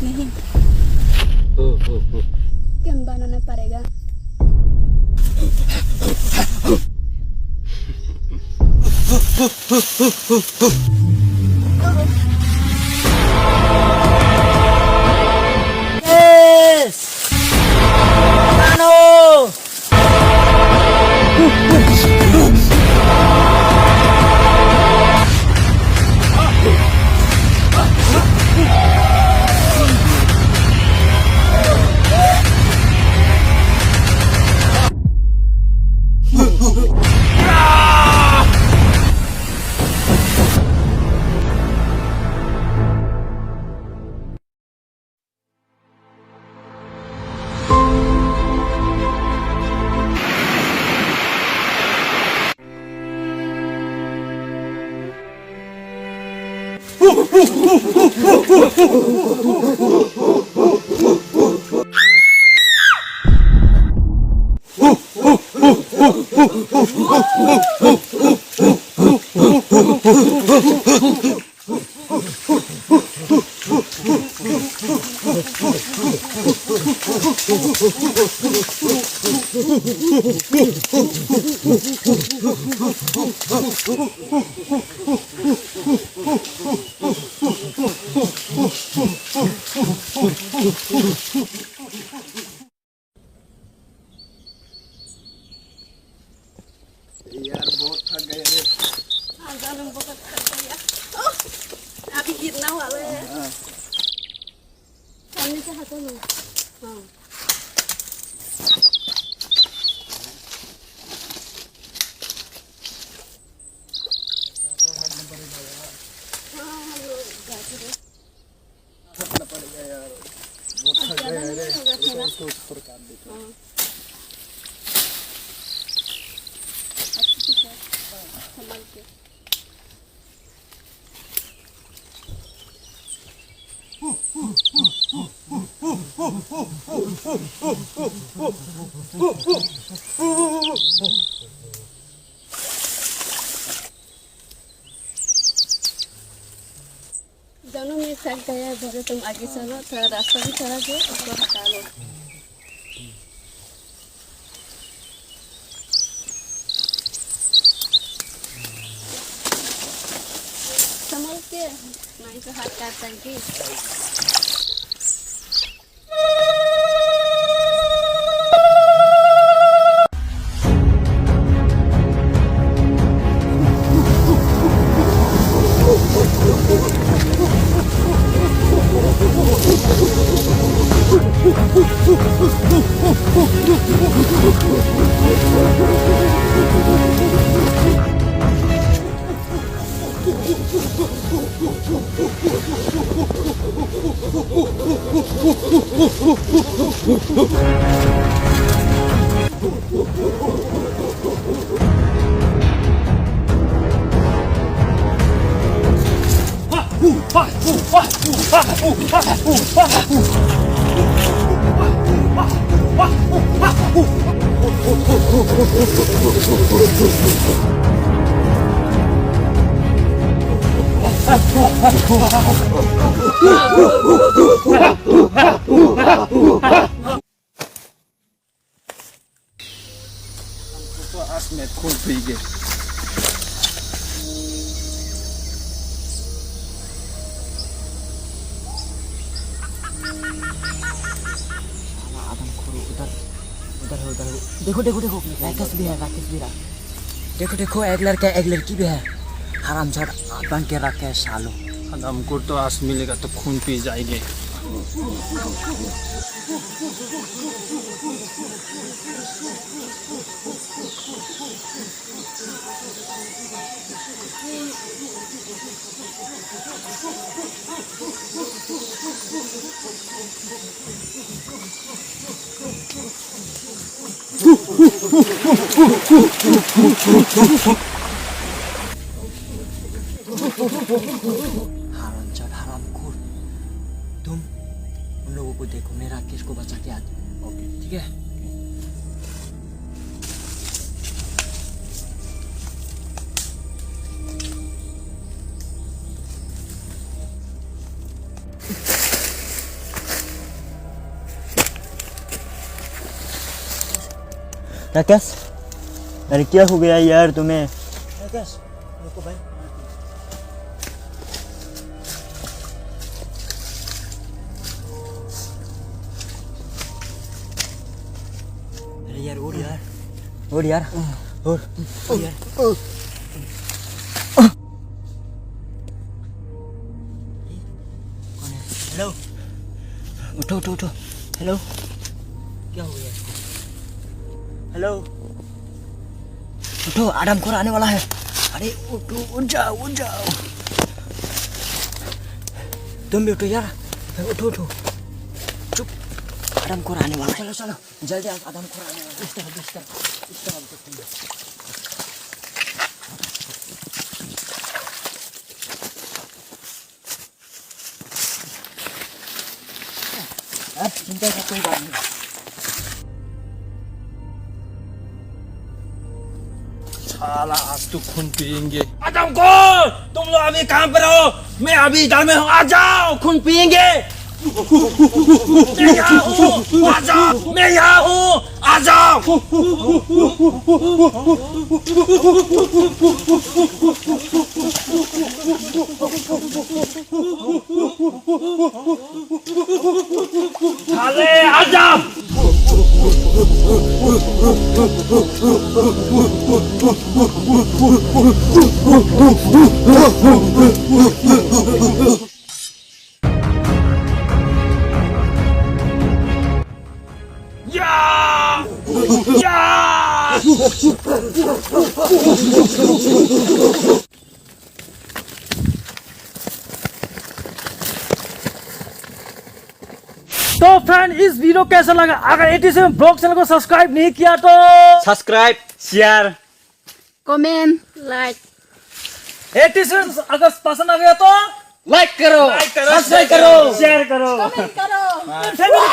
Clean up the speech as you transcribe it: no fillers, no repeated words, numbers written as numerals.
नहीं क्या बनाना पड़ेगा। यार बहुत थक गए रे। हाँ जानू बहुत थक गया। अभी गिरना वाला है। सामने से हटो लो। हाँ थकना पड़ेगा यार, बहुत थक गए रे। इसको ऊपर काट देते हैं। अच्छी से संभाल के। जानू मैं थक गया घर, तुम आगे चलो, थोड़ा रास्ता भी खराब है, उसको हटा लो। संभल के नहीं तो हाथ काट देंगे। तो आस में खून पी गए। उधर है, उधर है। देखो देखो देखो, राकेश भी है, राकेश भी रहा। देखो देखो, एक लड़का एक लड़की भी है। हरामजादा बन के रखे है सालो। हमको तो आस मिलेगा तो खून पी जाएंगे। हरामजादा हरामखोर, तुम उन लोगों को देखो, मैं राकेश को बचा के आता हूँ। ओके ठीक है। राकेश अरे क्या हो गया यार तुम्हें? राकेश रुको भाई। अरे यार और यार और यार और यार कौन है? हेलो उठो उठो उठो। हेलो क्या हो गया इसको? हेलो उठो आदम खोर आने वाला है। अरे उठो उठ जाओ तुम भी उठो यार। उठो उठो चुप आदम खोर आने वाला है। चलो चलो जल्दी आदम खोर आने वाला है। इस तरह अब चिंता का कोई बात नहीं। साला आज तो खून पियेंगे। आदम को तुम लोग अभी कहाँ पर हो? मैं अभी इधर में हूँ, आ जाओ खून पियेंगे। मैं यहाँ हूँ, आ जाओ। मैं यहाँ हूँ, आ जाओ। साले आ जाओ। तो फ्रेंड इस वीडियो कैसा लगा? अगर 87 ब्लॉग चैनल को सब्सक्राइब नहीं किया तो सब्सक्राइब शेयर कमेंट लाइक 87 अगर पसंद आ गया तो लाइक करो सब्सक्राइब करो शेयर करो कमेंट करो।